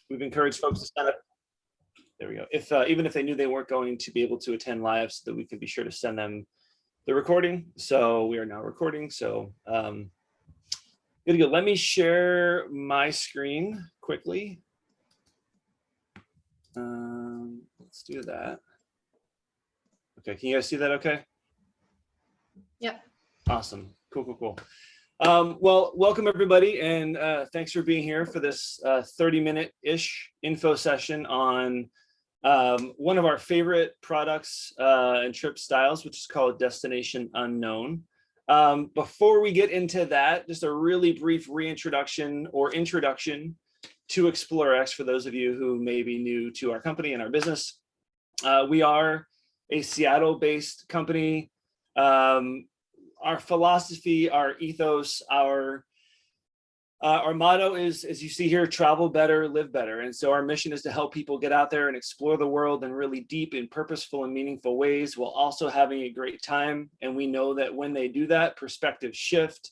we've encouraged folks to sign up. There we go. If even if they knew they weren't going to be able to attend live, so that we could be sure to send them the recording. So we are now recording. So good to go. Let me share my screen quickly. Let's do that. Okay, can you guys see that okay? Yep. Awesome. Cool. Well, welcome everybody, and thanks for being here for this 30-minute-ish info session on one of our favorite products and trip styles, which is called Destination Unknown. Before we get into that, just a really brief reintroduction or introduction to ExplorerX for those of you who may be new to our company and our business. We are a Seattle-based company. Our philosophy, our ethos, our motto is, as you see here, travel better, live better. And so our mission is to help people get out there and explore the world in really deep and purposeful and meaningful ways, while also having a great time. And we know that when they do that, perspectives shift.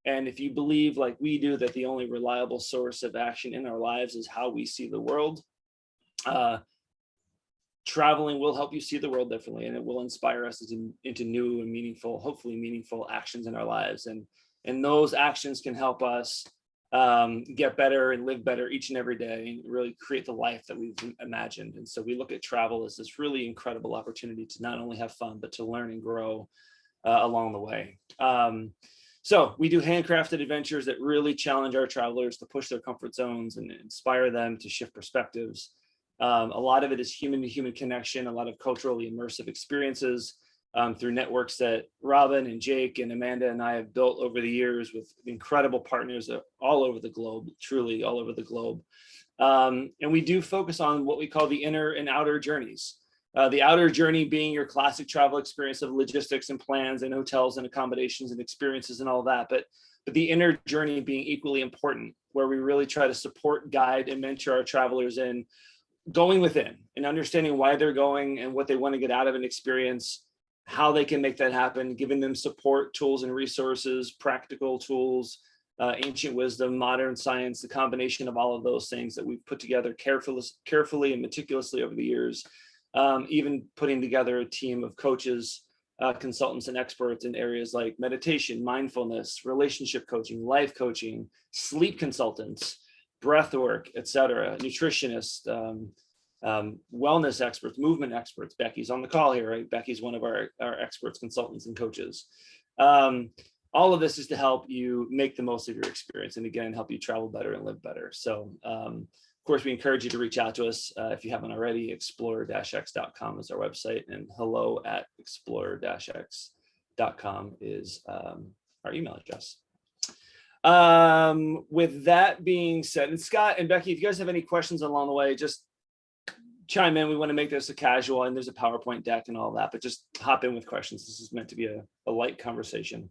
And if you believe, like we do, that the only reliable source of action in our lives is how we see the world, traveling will help you see the world differently, and it will inspire us into new and meaningful, hopefully meaningful actions in our lives. And those actions can help us get better and live better each and every day, and really create the life that we've imagined. And so we look at travel as this really incredible opportunity to not only have fun, but to learn and grow along the way. So we do handcrafted adventures that really challenge our travelers to push their comfort zones and inspire them to shift perspectives. A lot of it is human-to-human connection, a lot of culturally immersive experiences through networks that Robin and Jake and Amanda and I have built over the years with incredible partners all over the globe, truly all over the globe. And we do focus on what we call the inner and outer journeys. The outer journey being your classic travel experience of logistics and plans and hotels and accommodations and experiences and all that. But the inner journey being equally important, where we really try to support, guide, and mentor our travelers in going within and understanding why they're going and what they want to get out of an experience, how they can make that happen, giving them support, tools and resources, practical tools, ancient wisdom, modern science, the combination of all of those things that we've put together carefully and meticulously over the years, even putting together a team of coaches, consultants and experts in areas like meditation, mindfulness, relationship coaching, life coaching, sleep consultants, breath work, etc., nutritionists, wellness experts, movement experts. Becky's on the call here, right? Becky's one of our experts, consultants, and coaches. All of this is to help you make the most of your experience, and again, help you travel better and live better. So of course, we encourage you to reach out to us if you haven't already. Explorer-x.com is our website, and hello@explorer-x.com is our email address. With that being said, and Scott and Becky, if you guys have any questions along the way, just chime in. We want to make this a casual, and there's a PowerPoint deck and all that, but just hop in with questions. This is meant to be a light conversation.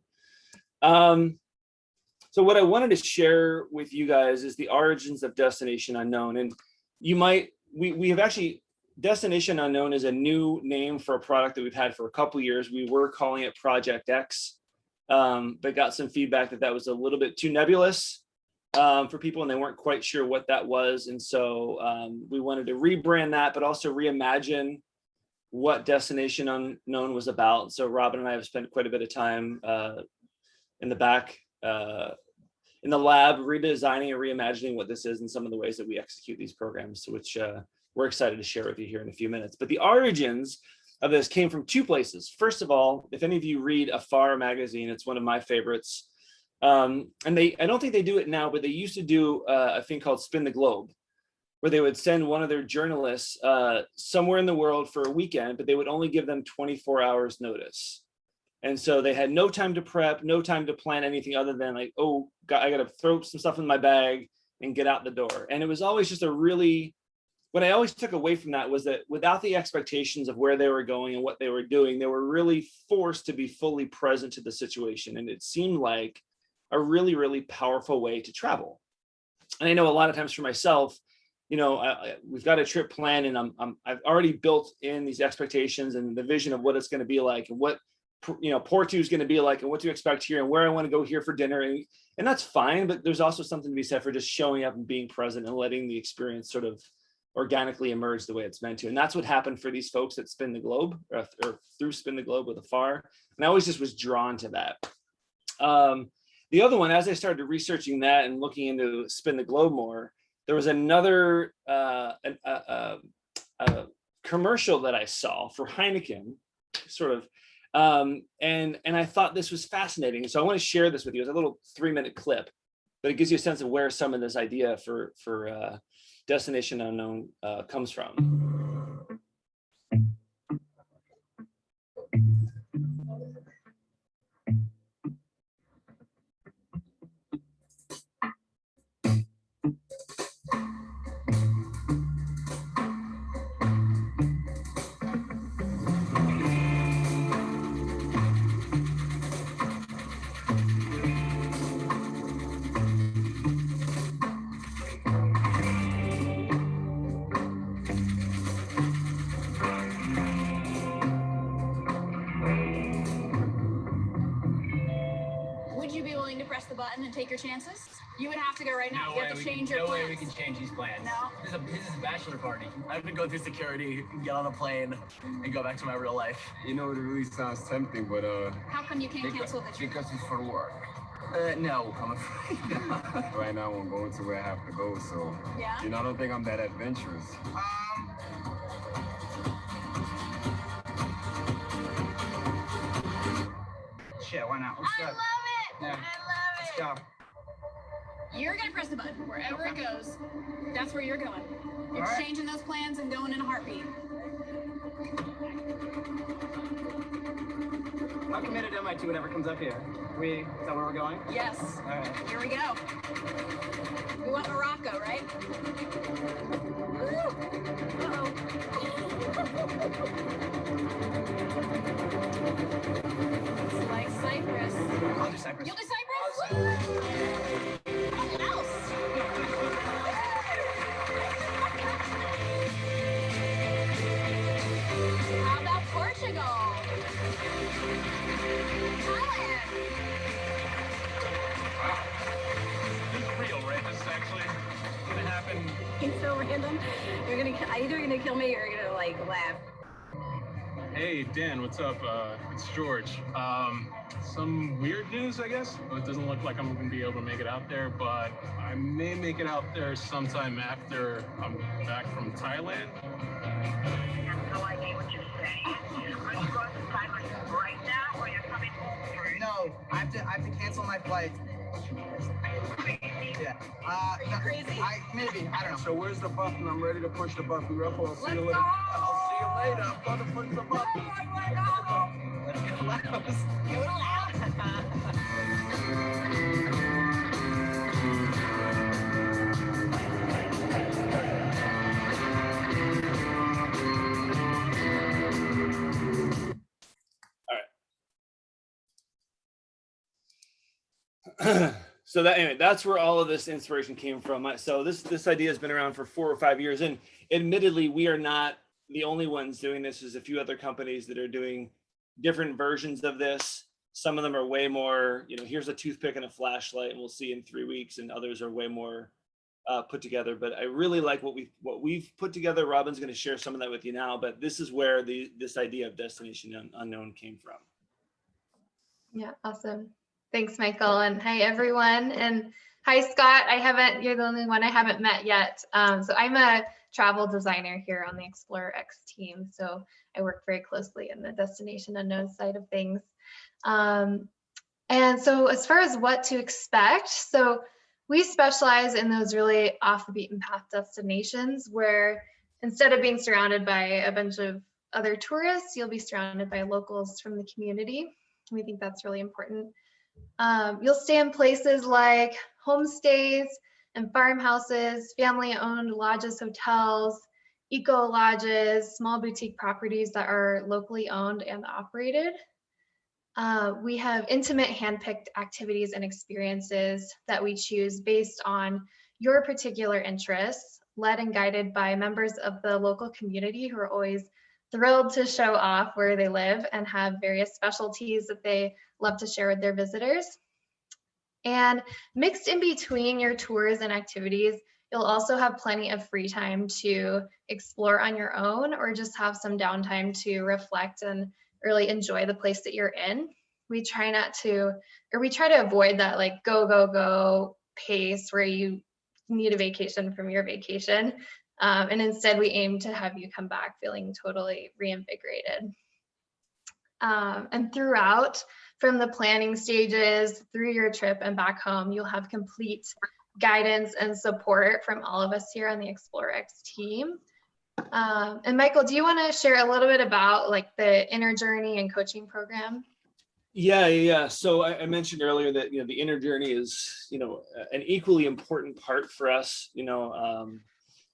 So what I wanted to share with you guys is the origins of Destination Unknown. And we have actually, Destination Unknown is a new name for a product that we've had for a couple of years. We were calling it Project X, but got some feedback that was a little bit too nebulous for people, and they weren't quite sure what that was. And so we wanted to rebrand that, but also reimagine what Destination Unknown was about. So Robin and I have spent quite a bit of time in the back in the lab, redesigning and reimagining what this is and some of the ways that we execute these programs, which we're excited to share with you here in a few minutes. But the origins of this came from two places. First of all, if any of you read Afar magazine, it's one of my favorites. And I don't think they do it now, but they used to do a thing called Spin the Globe, where they would send one of their journalists somewhere in the world for a weekend, but they would only give them 24 hours notice. And so they had no time to prep, no time to plan anything other than like, oh, I got to throw some stuff in my bag and get out the door. And it was always just what I always took away from that was that without the expectations of where they were going and what they were doing, they were really forced to be fully present to the situation. And it seemed like a really, really powerful way to travel. And I know a lot of times for myself, we've got a trip planned, and I've already built in these expectations and the vision of what it's going to be like and what Port 2 is going to be like, and what to expect here, and where I want to go here for dinner, and that's fine. But there's also something to be said for just showing up and being present and letting the experience sort of organically emerge the way it's meant to. And that's what happened for these folks at Spin the Globe, or through Spin the Globe with Afar. And I always just was drawn to that. The other one, as I started researching that and looking into Spin the Globe more, there was another commercial that I saw for Heineken, sort of, and I thought this was fascinating. So I want to share this with you. It's a little 3-minute clip, but it gives you a sense of where some of this idea for Destination Unknown comes from. Would you be willing to press the button and take your chances? You would have to go right now. You have to change your No plans. way we can change these plans. No. This is a bachelor party. I have to go through security, get on a plane, and go back to my real life. You know, it really sounds tempting, but How come you can't cancel the trip? because it's for work. No, I'm afraid. Right now, I'm going to where I have to go, so Yeah? I don't think I'm that adventurous. Shit, why not? I love it! Yeah. I love Let's it! go. You're gonna press the button. Wherever it goes, that's where you're going. It's Alright. changing those plans and going in a heartbeat. How committed am I to whatever comes up here? Is that where we're going? Yes. Alright. Here we go. We want Morocco, right? Woo! Uh-oh. It's like Cyprus. I'll do Cyprus. You'll do Cyprus? What else? How about Portugal? Thailand? This is real, right? This is actually gonna happen. It's so random. You're gonna either gonna kill me or you're gonna like laugh. Hey, Dan, what's up? It's George. Some weird news, I guess. It doesn't look like I'm gonna be able to make it out there, but I may make it out there sometime after I'm back from Thailand. I have no idea what you're saying. Are you going to Cyprus right now, or you're coming home first? No, I have to cancel my flight. Yeah. No, Crazy? Maybe. I don't know. So where's the button? I'm ready to push the button. I'll see you Let's later. go! I'll see you later. I'm gonna push the button. Let's get loud. So that, anyway, that's where all of this inspiration came from. So this idea has been around for 4 or 5 years, and admittedly, we are not the only ones doing this. There's a few other companies that are doing different versions of this. Some of them are way more, here's a toothpick and a flashlight, and we'll see in 3 weeks, and others are way more put together. But I really like what we've put together. Robin's going to share some of that with you now, but this is where this idea of Destination Unknown came from. Yeah, awesome. Thanks, Michael. And hi, everyone. And hi, Scott. You're the only one I haven't met yet. So I'm a travel designer here on the Explorer X team. So I work very closely in the Destination Unknown side of things. And so as far as what to expect, so we specialize in those really off the beaten path destinations where instead of being surrounded by a bunch of other tourists, you'll be surrounded by locals from the community. We think that's really important. You'll stay in places like homestays and farmhouses, family-owned lodges, hotels, eco lodges, small boutique properties that are locally owned and operated. We have intimate hand-picked activities and experiences that we choose based on your particular interests, led and guided by members of the local community who are always thrilled to show off where they live and have various specialties that they love to share with their visitors. And mixed in between your tours and activities, you'll also have plenty of free time to explore on your own or just have some downtime to reflect and really enjoy the place that you're in. We try to avoid that like go, go, go pace where you need a vacation from your vacation. And instead we aim to have you come back feeling totally reinvigorated. And throughout, from the planning stages through your trip and back home, you'll have complete guidance and support from all of us here on the ExploreX team. And Michael, do you want to share a little bit about like the Inner Journey and coaching program? Yeah. So I mentioned earlier that, you know, the inner journey is, you know, an equally important part for us, you know,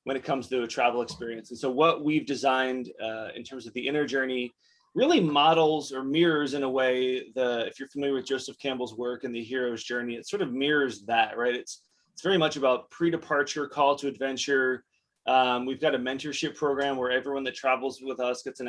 when it comes to a travel experience. And so what we've designed in terms of the inner journey really models or mirrors in a way if you're familiar with Joseph Campbell's work and the hero's journey, it sort of mirrors that, right? It's very much about pre-departure, call to adventure. We've got a mentorship program where everyone that travels with us gets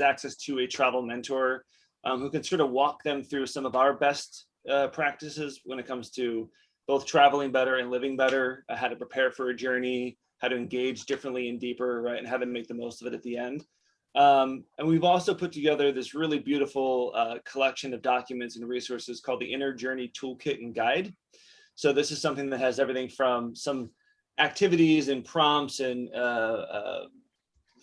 access to a travel mentor who can sort of walk them through some of our best practices when it comes to both traveling better and living better, how to prepare for a journey, how to engage differently and deeper, right? And how to make the most of it at the end. And we've also put together this really beautiful collection of documents and resources called the Inner Journey Toolkit and Guide. So this is something that has everything from some activities and prompts and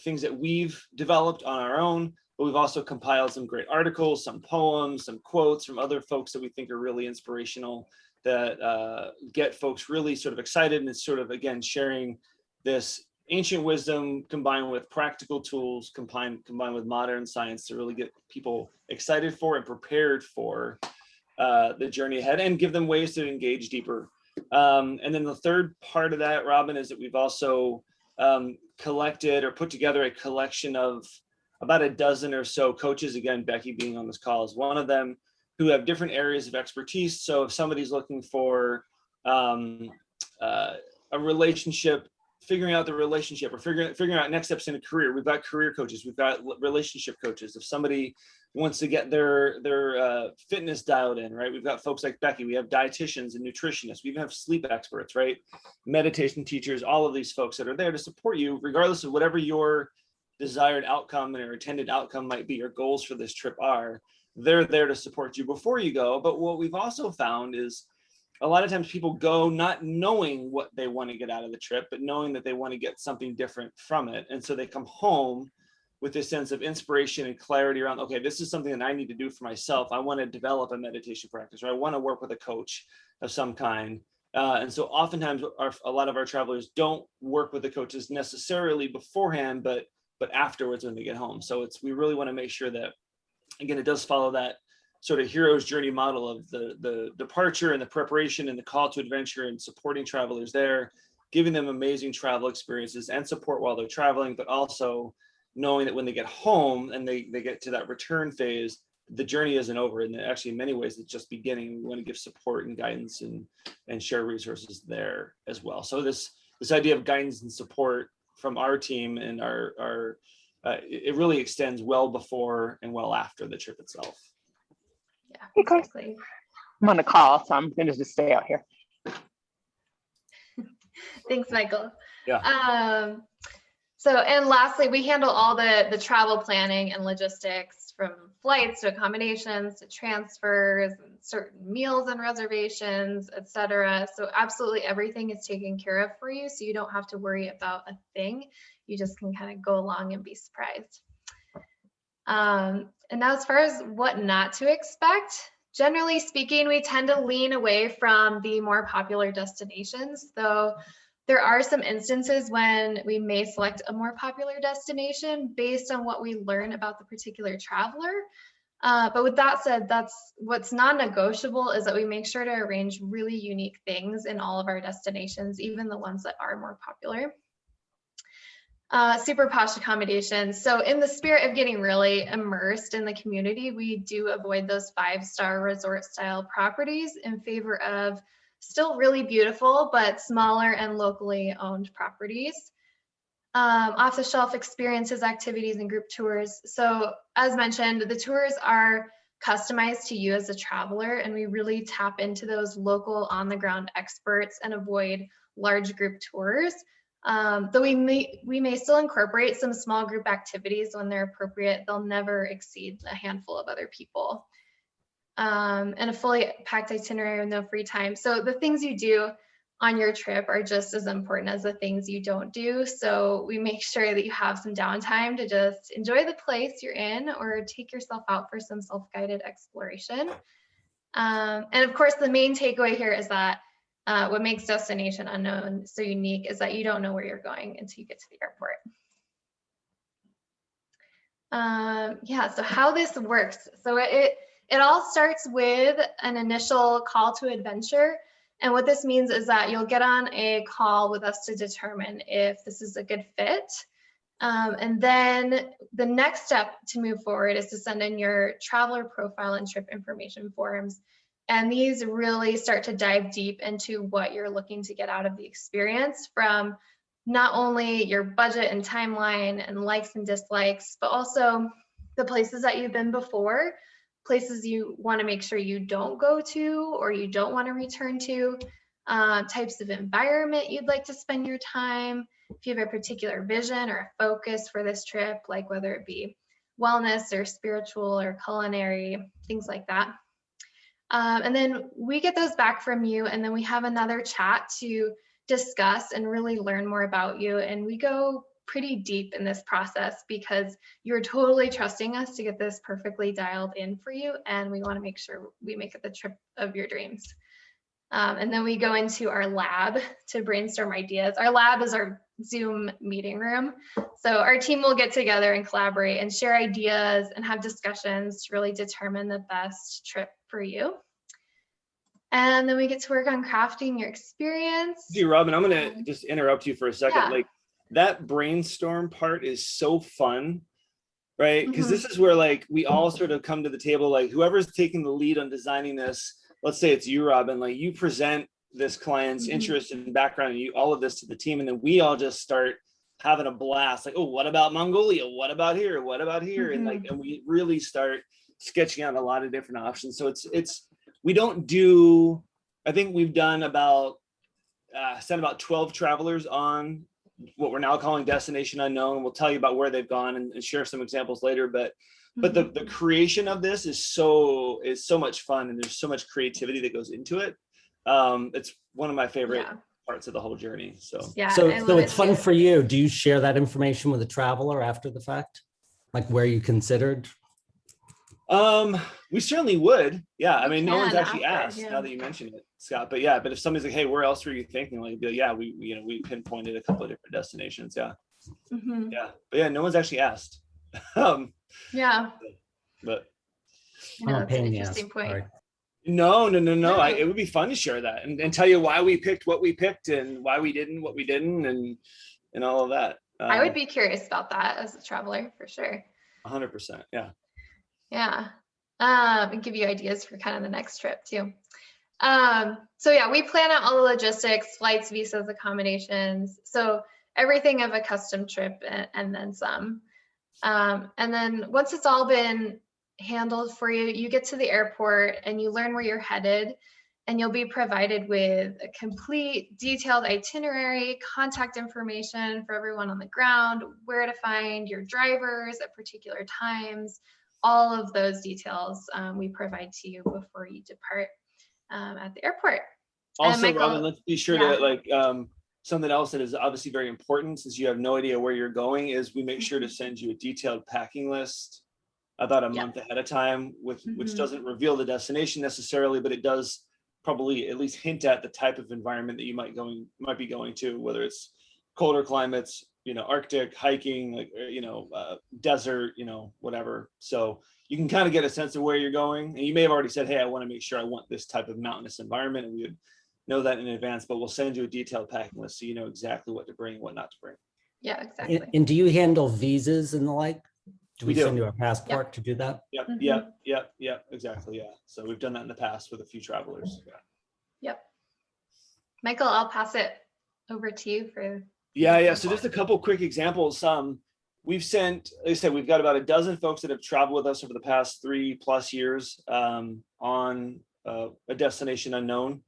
things that we've developed on our own, but we've also compiled some great articles, some poems, some quotes from other folks that we think are really inspirational that get folks really sort of excited and sort of, again, sharing this ancient wisdom combined with practical tools, combined with modern science to really get people excited for and prepared for the journey ahead and give them ways to engage deeper. And then the third part of that, Robin, is that we've also collected or put together a collection of about a dozen or so coaches, again, Becky being on this call is one of them, who have different areas of expertise. So if somebody's looking for a relationship, figuring out the relationship or figuring out next steps in a career, we've got career coaches, we've got relationship coaches. If somebody wants to get their fitness dialed in, right? We've got folks like Becky, we have dietitians and nutritionists, we even have sleep experts, right? Meditation teachers, all of these folks that are there to support you, regardless of whatever your desired outcome or intended outcome might be, your goals for this trip are, they're there to support you before you go. But what we've also found is a lot of times people go not knowing what they want to get out of the trip, but knowing that they want to get something different from it. And so they come home with this sense of inspiration and clarity around, okay, this is something that I need to do for myself. I want to develop a meditation practice, or I want to work with a coach of some kind. And so oftentimes a lot of our travelers don't work with the coaches necessarily beforehand, but afterwards when they get home. So we really want to make sure that, again, it does follow that sort of hero's journey model of the departure and the preparation and the call to adventure and supporting travelers there, giving them amazing travel experiences and support while they're traveling, but also knowing that when they get home and they get to that return phase, the journey isn't over. And actually in many ways, it's just beginning. We want to give support and guidance and share resources there as well. So this idea of guidance and support from our team and it really extends well before and well after the trip itself. Yeah, Okay. exactly. I'm on the call, so I'm going to just stay out here. Thanks, Michael. Yeah. So, and lastly, we handle all the travel planning and logistics, from flights to accommodations to transfers and certain meals and reservations, etc. So absolutely everything is taken care of for you, so you don't have to worry about a thing. You just can kind of go along and be surprised. And now as far as what not to expect, generally speaking, we tend to lean away from the more popular destinations, though there are some instances when we may select a more popular destination based on what we learn about the particular traveler. But with that said, that's what's non-negotiable, is that we make sure to arrange really unique things in all of our destinations, even the ones that are more popular. Super posh accommodations. So in the spirit of getting really immersed in the community, we do avoid those 5-star resort style properties in favor of still really beautiful, but smaller and locally owned properties. off-the-shelf experiences, activities, and group tours. So as mentioned, the tours are customized to you as a traveler, and we really tap into those local on-the-ground experts and avoid large group tours. Though we may still incorporate some small group activities when they're appropriate, they'll never exceed a handful of other people. And a fully packed itinerary with no free time. So the things you do on your trip are just as important as the things you don't do. So we make sure that you have some downtime to just enjoy the place you're in or take yourself out for some self-guided exploration. And of course, the main takeaway here is that what makes Destination Unknown so unique is that you don't know where you're going until you get to the airport. Yeah, so how this works. So it all starts with an initial call to adventure. And what this means is that you'll get on a call with us to determine if this is a good fit. And then the next step to move forward is to send in your traveler profile and trip information forms. And these really start to dive deep into what you're looking to get out of the experience, from not only your budget and timeline and likes and dislikes, but also the places that you've been before, places you want to make sure you don't go to or you don't want to return to, types of environment you'd like to spend your time, if you have a particular vision or a focus for this trip, like whether it be wellness or spiritual or culinary, things like that. And then we get those back from you, and then we have another chat to discuss and really learn more about you. And we go pretty deep in this process because you're totally trusting us to get this perfectly dialed in for you, and we want to make sure we make it the trip of your dreams. And then we go into our lab to brainstorm ideas. Our lab is our Zoom meeting room. So our team will get together and collaborate and share ideas and have discussions to really determine the best trip for you. And then we get to work on crafting your experience. Gee, Robin, I'm going to just interrupt you for a second. Yeah. Like, that brainstorm part is so fun, right? Because this is where like we all sort of come to the table, like whoever's taking the lead on designing this, let's say it's you, Robin, like you present this client's interest and background and you all of this to the team, and then we all just start having a blast. Like, oh, what about Mongolia? What about here? What about here? And like, and we really start sketching out a lot of different options. So it's we don't do, I think we've done about sent about 12 travelers on what we're now calling Destination Unknown. We'll tell you about where they've gone and share some examples later, but the creation of this is so much fun, and there's so much creativity that goes into it. It's one of my favorite parts of the whole journey. So so it's fun for you. Do you share that information with the traveler after the fact, like where you considered? We certainly would. Yeah, I mean, no one's actually asked now that you mention it, Scott. But yeah, but if somebody's like, "Hey, where else were you thinking?" Like, be like, yeah, we pinpointed a couple of different destinations. Yeah, yeah, but yeah, no one's actually asked. Yeah, but that's an interesting point. Sorry. No. It would be fun to share that and tell you why we picked what we picked and why we didn't what we didn't and all of that. I would be curious about that as a traveler for sure. 100%. Yeah. Yeah. And give you ideas for kind of the next trip too. So yeah, we plan out all the logistics, flights, visas, accommodations. So everything of a custom trip and then some. And then once it's all been handled for you, you get to the airport and you learn where you're headed, and you'll be provided with a complete detailed itinerary, contact information for everyone on the ground, where to find your drivers at particular times. All of those details we provide to you before you depart at the airport. Also, Michael, Robin, let's be sure to like something else that is obviously very important, since you have no idea where you're going, is we make sure to send you a detailed packing list about a month ahead of time, which doesn't reveal the destination necessarily, but it does probably at least hint at the type of environment that you might be going to, whether it's colder climates, Arctic, hiking, like, desert, whatever. So you can kind of get a sense of where you're going. And you may have already said, hey, I want to make sure I want this type of mountainous environment. And we would know that in advance, but we'll send you a detailed packing list so you know exactly what to bring and what not to bring. Yeah, exactly. And do you handle visas and the like? Do we send you a passport to do that? Yep, exactly. Yeah. So we've done that in the past with a few travelers. Yeah. Yep. Michael, I'll pass it over to you for Yeah. So just a couple quick examples. We've sent, like I said, we've got about a dozen folks that have traveled with us over the past 3+ years on a destination unknown.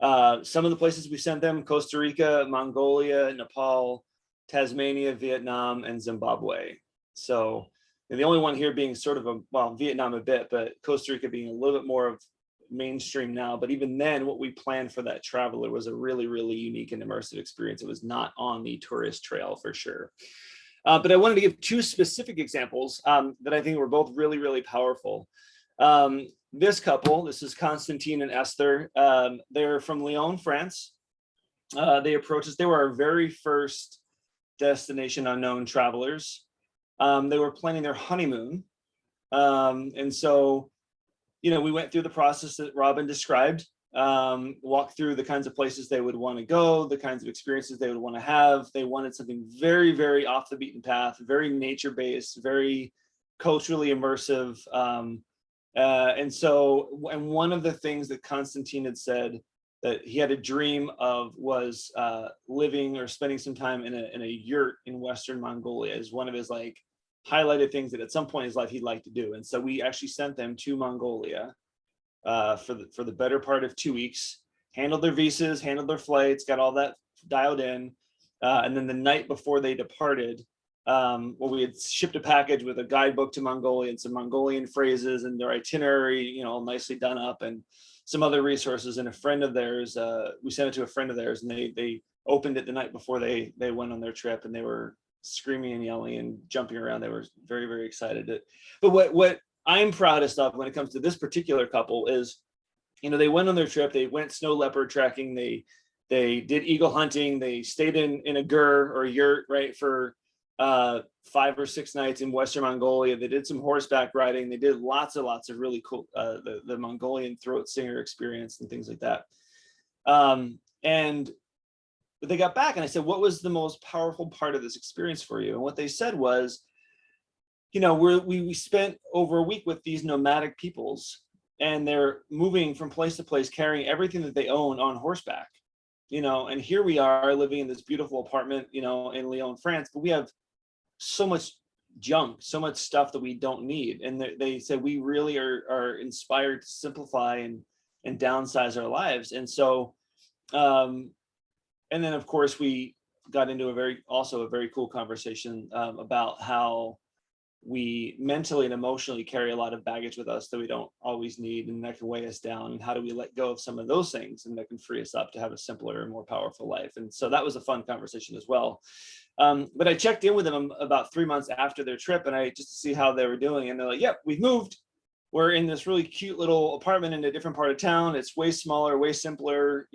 Some of the places we sent them: Costa Rica, Mongolia, Nepal, Tasmania, Vietnam, and Zimbabwe. So, and the only one here being sort of Vietnam a bit, but Costa Rica being a little bit more of mainstream now. But even then, what we planned for that traveler was a really, really unique and immersive experience. It was not on the tourist trail for sure. But I wanted to give two specific examples that I think were both really, really powerful. This couple, this is Constantine and Esther. They're from Lyon, France. They approached us. They were our very first destination unknown travelers. They were planning their honeymoon. And so, we went through the process that Robin described, walked through the kinds of places they would want to go, the kinds of experiences they would want to have. They wanted something very, very off the beaten path, very nature-based, very culturally immersive. And one of the things that Constantine had said that he had a dream of was living or spending some time in a yurt in Western Mongolia is one of his highlighted things that at some point in his life he'd like to do. And so we actually sent them to Mongolia for the better part of 2 weeks, handled their visas, handled their flights, got all that dialed in. And then the night before they departed, we had shipped a package with a guidebook to Mongolia and some Mongolian phrases and their itinerary, all nicely done up, and some other resources. And a friend of theirs, we sent it to a friend of theirs, and they opened it the night before they went on their trip, and they were screaming and yelling and jumping around. They were very, very excited. But what I'm proudest of when it comes to this particular couple is, they went on their trip, they went snow leopard trekking, they did eagle hunting, they stayed in a gur or a yurt, right, for 5 or 6 nights in Western Mongolia. They did some horseback riding. They did lots of really cool, the Mongolian throat singer experience and things like that. But they got back and I said, what was the most powerful part of this experience for you? And what they said was, we spent over a week with these nomadic peoples, and they're moving from place to place, carrying everything that they own on horseback, and here we are living in this beautiful apartment, in Lyon, France, but we have so much junk, so much stuff that we don't need. And they said, we really are inspired to simplify and downsize our lives. And so, and then of course we got into a very cool conversation about how we mentally and emotionally carry a lot of baggage with us that we don't always need, and that can weigh us down. And how do we let go of some of those things, and that can free us up to have a simpler and more powerful life? And so that was a fun conversation as well. But I checked in with them about 3 months after their trip, and just to see how they were doing. And they're like, yep, we've moved. We're in this really cute little apartment in a different part of town. It's way smaller, way simpler,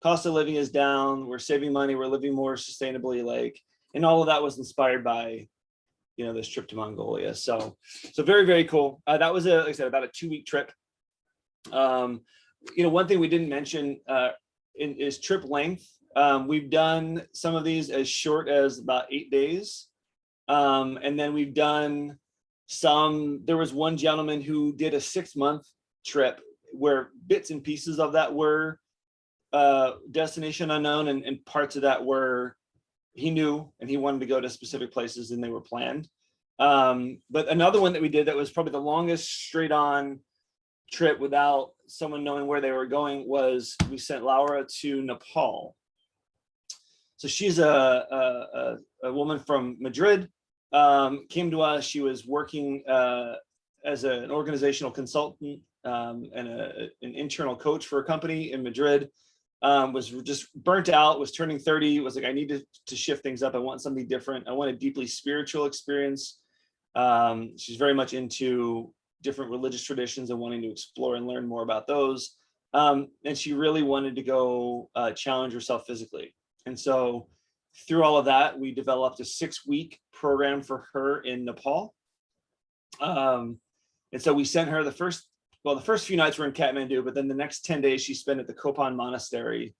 cost of living is down. We're saving money. We're living more sustainably, and all of that was inspired by, this trip to Mongolia. So very, very cool. That was like I said, about a 2-week trip. One thing we didn't mention is trip length. We've done some of these as short as about 8 days. And then we've done there was one gentleman who did a 6-month trip where bits and pieces of that were destination unknown, and parts of that were he knew, and he wanted to go to specific places and they were planned. But another one that we did that was probably the longest straight on trip without someone knowing where they were going was we sent Laura to Nepal. So she's a woman from Madrid, came to us. She was working as an organizational consultant and an internal coach for a company in Madrid. Was just burnt out, was turning 30, was like, I need to shift things up. I want something different. I want a deeply spiritual experience. She's very much into different religious traditions and wanting to explore and learn more about those. And she really wanted to go challenge herself physically. And so through all of that, we developed a 6-week program for her in Nepal. And so we sent her the first few nights were in Kathmandu, but then the next 10 days she spent at the Kopan Monastery,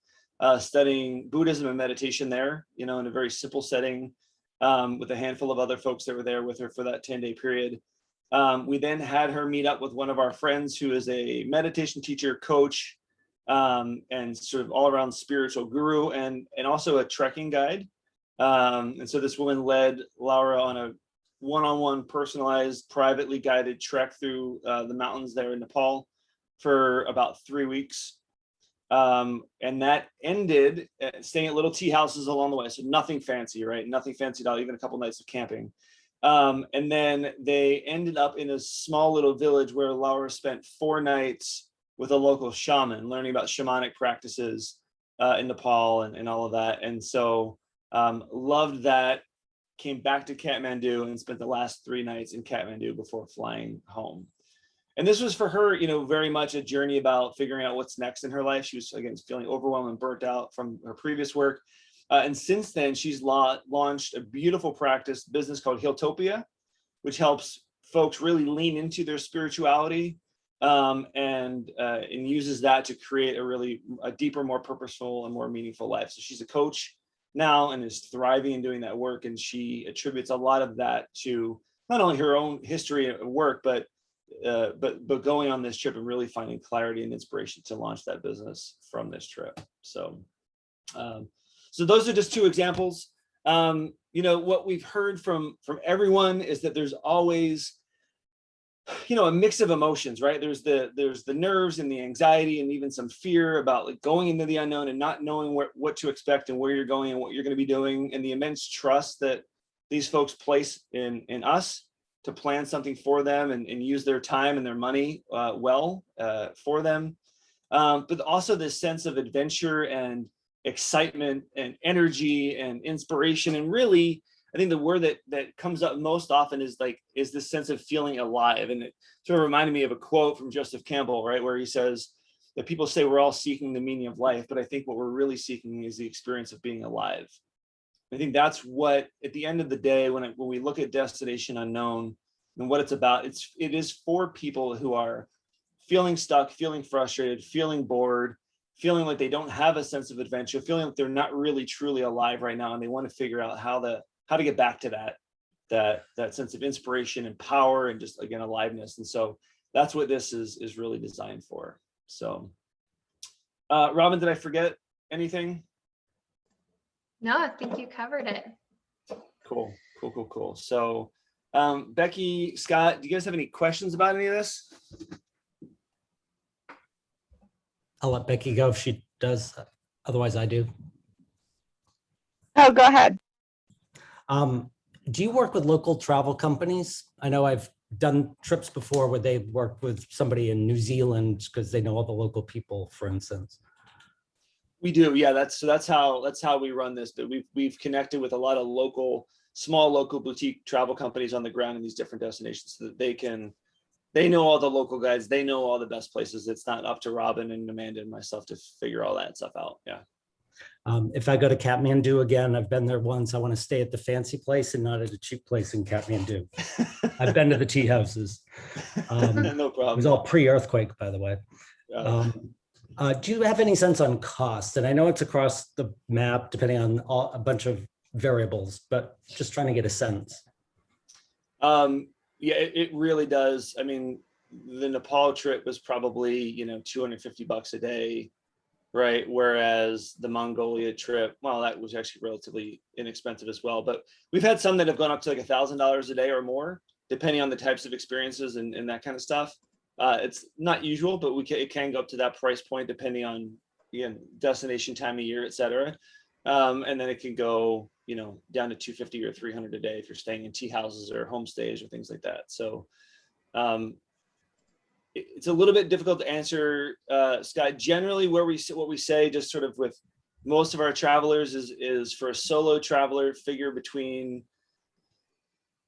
studying Buddhism and meditation there, in a very simple setting, with a handful of other folks that were there with her for that 10-day period. We then had her meet up with one of our friends who is a meditation teacher, coach, and sort of all around spiritual guru, and also a trekking guide. And so this woman led Laura on a one-on-one personalized, privately guided trek through the mountains there in Nepal for about 3 weeks. And that ended staying at little tea houses along the way. So nothing fancy, right? Nothing fancy at all, even a couple nights of camping. And then they ended up in a small little village where Laura spent 4 nights with a local shaman, learning about shamanic practices in Nepal and all of that. And so loved that, came back to Kathmandu and spent the last 3 nights in Kathmandu before flying home. And this was for her, very much a journey about figuring out what's next in her life. She was, again, feeling overwhelmed and burnt out from her previous work. And since then, she's launched a beautiful business called Healtopia, which helps folks really lean into their spirituality and uses that to create a deeper, more purposeful and more meaningful life. So she's a coach now and is thriving in doing that work. And she attributes a lot of that to not only her own history at work, but going on this trip and really finding clarity and inspiration to launch that business from this trip. So, so those are just 2 examples. What we've heard from everyone is that there's always, a mix of emotions, right? There's the nerves and the anxiety and even some fear about like going into the unknown and not knowing what to expect and where you're going and what you're going to be doing, and the immense trust that these folks place in us to plan something for them and use their time and their money well for them. But also this sense of adventure and excitement and energy and inspiration. And really, I think the word that comes up most often is this sense of feeling alive. And it sort of reminded me of a quote from Joseph Campbell, right, where he says that people say we're all seeking the meaning of life, but I think what we're really seeking is the experience of being alive. I think that's what, at the end of the day, when we look at Destination Unknown and what it's about, it is for people who are feeling stuck, feeling frustrated, feeling bored, feeling like they don't have a sense of adventure, feeling like they're not really truly alive right now, and they want to figure out how to get back to that sense of inspiration and power and just, again, aliveness. And so that's what this is really designed for. So, Robin, did I forget anything? No, I think you covered it. Cool. So, Becky, Scott, do you guys have any questions about any of this? I'll let Becky go if she does. Otherwise, I do. Oh, go ahead. Do you work with local travel companies? I know I've done trips before where they work with somebody in New Zealand because they know all the local people, for instance. We do, yeah. That's how we run this. But we've connected with a lot of small local boutique travel companies on the ground in these different destinations, so that they know all the local guides, they know all the best places. It's not up to Robin and Amanda and myself to figure all that stuff out. Yeah. If I go to Kathmandu again, I've been there once. I want to stay at the fancy place and not at a cheap place in Kathmandu. I've been to the tea houses. No problem. It was all pre-earthquake, by the way. Do you have any sense on cost? And I know it's across the map, depending on a bunch of variables, but just trying to get a sense. Yeah, it really does. I mean, the Nepal trip was probably, $250 a day, right? Whereas the Mongolia trip, well, that was actually relatively inexpensive as well. But we've had some that have gone up to like $1,000 a day or more, depending on the types of experiences and that kind of stuff. It's not usual, but it can go up to that price point depending on, destination, time of year, et cetera. And then it can go, down to $250 or $300 a day if you're staying in tea houses or homestays or things like that. So it's a little bit difficult to answer, Scott. Generally, what we say, just sort of with most of our travelers, is for a solo traveler, figure between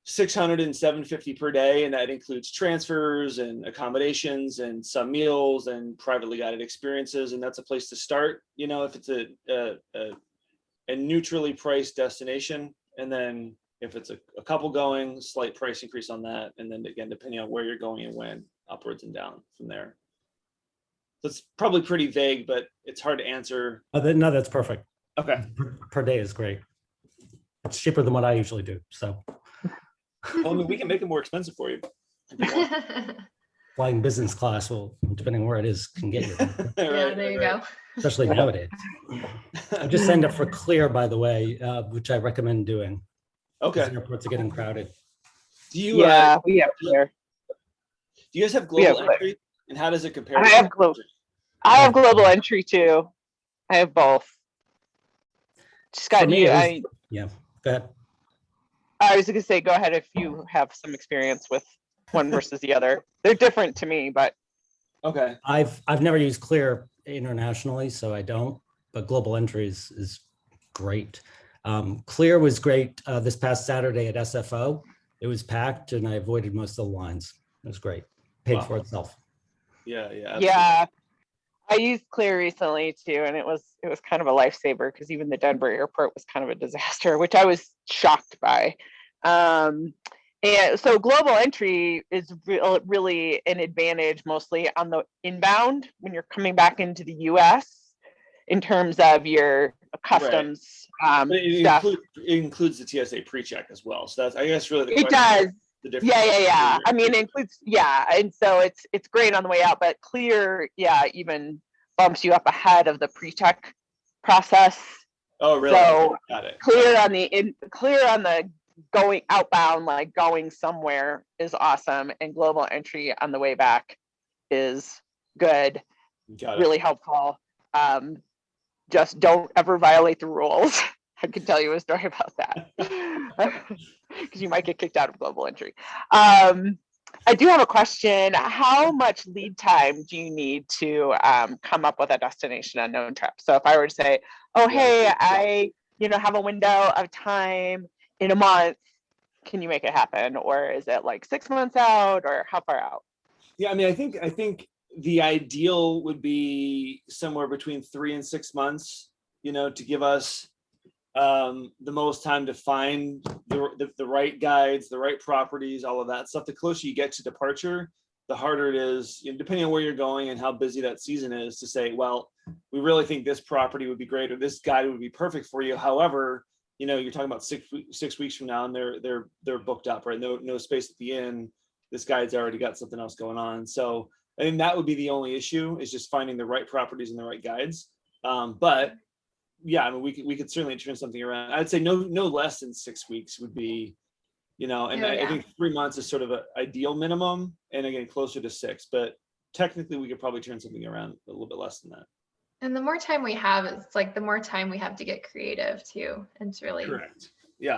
$600 and $750 per day, and that includes transfers and accommodations and some meals and privately guided experiences. And that's a place to start, if it's a neutrally priced destination. And then if it's a couple going, slight price increase on that. And then again, depending on where you're going and when, upwards and down from there. So it's probably pretty vague, but it's hard to answer. No, that's perfect. Okay. Per day is great. It's cheaper than what I usually do. So, well, I mean, we can make it more expensive for you. flying business class, well, depending where it is, can get you, Yeah, there you go. especially nowadays. I just signed up for Clear, by the way, which I recommend doing. Okay. Because airports are getting crowded. Do you, Yeah, we have Clear. do you guys have We have global Clear. entry? And how does it compare? I to have global global. I have global entry too. I have both. Scott, For me, you, it was, yeah, go ahead. I was gonna say, go ahead if you have some experience with one versus the other. They're different to me, but Okay. I've never used Clear internationally, so I don't, but global entry is great. Clear was great this past Saturday at SFO. It was packed and I avoided most of the lines. It was great. Paid Wow. for itself. Yeah, absolutely. yeah, I used Clear recently too, and it was kind of a lifesaver because even the Denver airport was kind of a disaster, which I was shocked by. And so global entry is really an advantage mostly on the inbound when you're coming back into the US in terms of your customs But it stuff. includes the TSA pre-check as well. So that's, I guess, really the It question. does. The difference. Yeah. I mean, it includes, and so it's great on the way out, but Clear, even bumps you up ahead of the pre-check process. Oh, really? So Got it. clear on the going outbound, like going somewhere, is awesome, and global entry on the way back is good, Got it. really helpful. Just don't ever violate the rules. I can tell you a story about that because you might get kicked out of global entry. I do have a question. How much lead time do you need to come up with a destination unknown trip? So if I were to say, oh, hey, I have a window of time in a month, can you make it happen? Or is it like 6 months out, or how far out? Yeah, I mean, I think the ideal would be somewhere between 3 and 6 months, to give us the most time to find the right guides, the right properties, all of that stuff. The closer you get to departure, the harder it is, depending on where you're going and how busy that season is, to say, well, we really think this property would be great, or this guide would be perfect for you. However, you're talking about 6 weeks from now and they're booked up, right? No space at the inn. This guide's already got something else going on. So I think that would be the only issue, is just finding the right properties and the right guides. But yeah, I mean, we could certainly turn something around. I'd say no less than 6 weeks would be, I think 3 months is sort of an ideal minimum, and again, closer to 6, but technically we could probably turn something around a little bit less than that. And the more time we have, it's like the more time we have to get creative too, and to really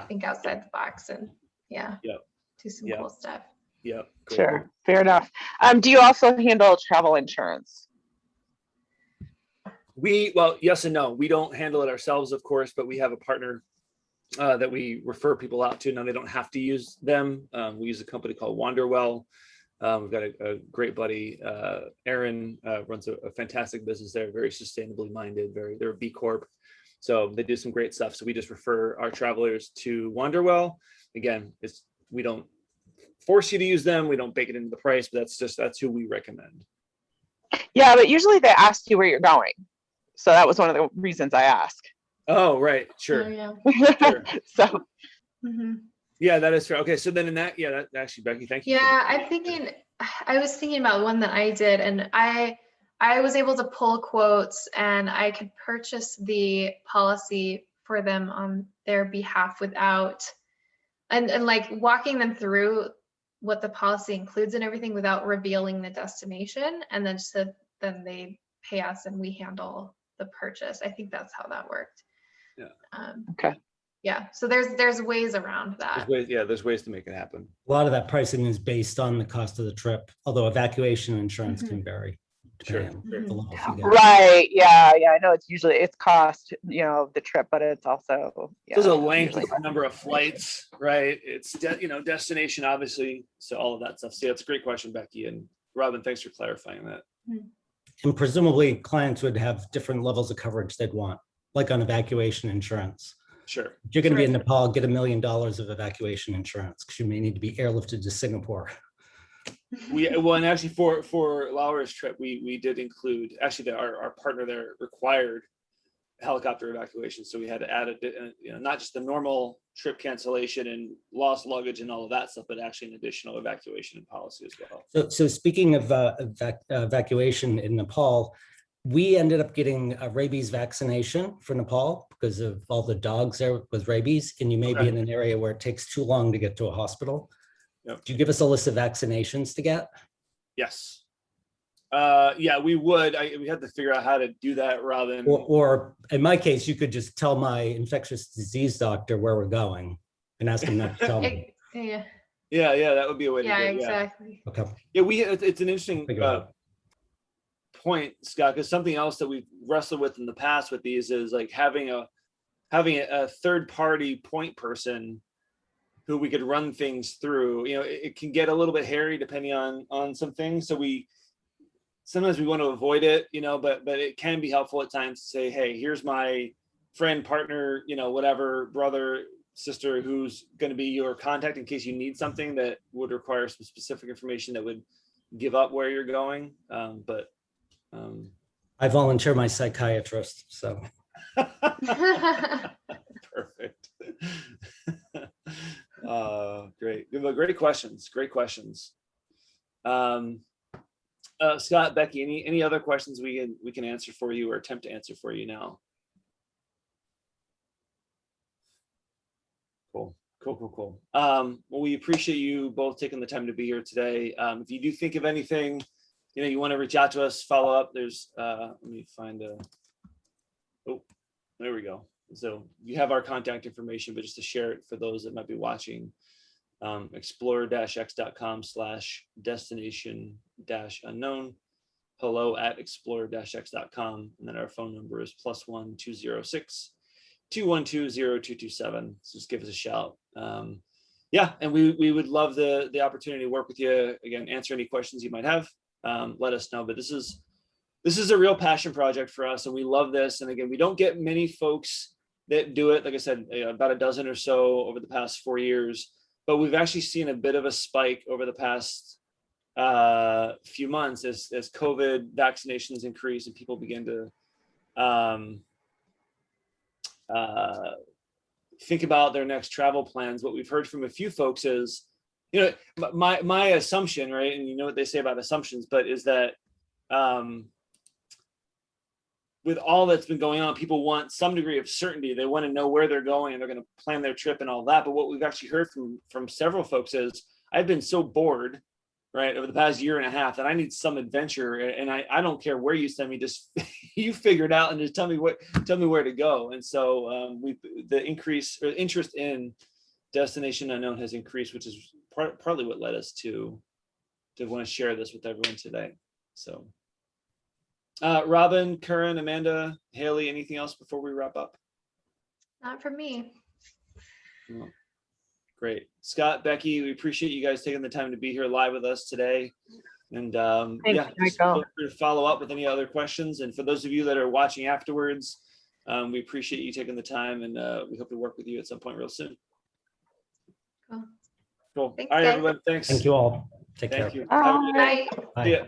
think outside the box and do some cool stuff. Yeah. Sure, fair enough. Do you also handle travel insurance? Well, yes and no. We don't handle it ourselves, of course, but we have a partner that we refer people out to. Now, they don't have to use them. We use a company called Wanderwell. We've got a great buddy, Aaron, runs a fantastic business there, very sustainably minded, they're a B Corp. So they do some great stuff. So we just refer our travelers to Wanderwell. Again, we don't force you to use them. We don't bake it into the price, but that's who we recommend. Yeah, but usually they ask you where you're going. So that was one of the reasons I asked. Oh, right. Sure. Oh, yeah. Sure. So. Mm-hmm. Yeah, that is fair. Okay, so then in that, actually, Becky, thank you. Yeah, I was thinking about one that I did, and I was able to pull quotes, and I could purchase the policy for them on their behalf without, and like walking them through what the policy includes and everything without revealing the destination, and then then they pay us and we handle the purchase. I think that's how that worked. Yeah. Okay. Yeah, so there's ways around that. There's ways to make it happen. A lot of that pricing is based on the cost of the trip, although evacuation insurance can vary. Sure. Right. Yeah. I know it's cost, of the trip, but it's also there's a length, it's the number of flights, right? It's destination, obviously. So all of that stuff. So that's a great question, Becky, and Robin. Thanks for clarifying that. And presumably clients would have different levels of coverage they'd want, like on evacuation insurance. Sure. If you're going to be in Nepal, get $1 million of evacuation insurance because you may need to be airlifted to Singapore. And actually for Laura's trip, we did include, actually our partner there required helicopter evacuation. So we had to add not just the normal trip cancellation and lost luggage and all of that stuff, but actually an additional evacuation policy as well. So speaking of evacuation in Nepal, we ended up getting a rabies vaccination for Nepal because of all the dogs there with rabies, and you may be in an area where it takes too long to get to a hospital. Yep. Do you give us a list of vaccinations to get? Yes. Yeah, we would. We had to figure out how to do that rather than. Or in my case, you could just tell my infectious disease doctor where we're going and ask him not to tell me. Yeah, Yeah, that would be a way to do it. exactly. Okay. Yeah, it's an interesting Figure it out. point, Scott, because something else that we've wrestled with in the past with these is like having a third party point person who we could run things through. You know, it can get a little bit hairy depending on some things. So sometimes we want to avoid it, you know, but it can be helpful at times to say, hey, here's my friend, partner, you know, whatever, brother, sister, who's going to be your contact in case you need something that would require some specific information that would give up where you're going. I volunteer my psychiatrist, so. Perfect. Great. Great questions. Scott, Becky, any other questions we can answer for you or attempt to answer for you now? Cool. Well, we appreciate you both taking the time to be here today. If you do think of anything, you know, you want to reach out to us, follow up. There's let me find there we go. So you have our contact information, but just to share it for those that might be watching, explorer-x.com/destination-unknown, hello@explorer-x.com, and then our phone number is +1 206 212 0227. So just give us a shout. Yeah, and we would love the opportunity to work with you again, answer any questions you might have. Let us know. But this is a real passion project for us, and we love this. And again, we don't get many folks that do it. Like I said, about a dozen or so over the past 4 years, but we've actually seen a bit of a spike over the past few months as COVID vaccinations increase and people begin to think about their next travel plans. What we've heard from a few folks is, you know, my assumption, right? And you know what they say about assumptions, but is that with all that's been going on, people want some degree of certainty. They want to know where they're going and they're going to plan their trip and all that. But what we've actually heard from several folks is, I've been so bored, right, over the past year and a half that I need some adventure. And I don't care where you send me, just you figure it out and just tell me where to go. And so the interest in Destination Unknown has increased, which is partly what led us to want to share this with everyone today. So Robin, Curran, Amanda, Haley, anything else before we wrap up? Not for me. No. Great. Scott, Becky, we appreciate you guys taking the time to be here live with us today. And yeah, feel free to follow up with any other questions. And for those of you that are watching afterwards, we appreciate you taking the time, and we hope to work with you at some point real soon. Cool. Cool. Thanks, All right, guys. everyone. Thanks. Thank you all. Take care. Thank you. Bye. See ya.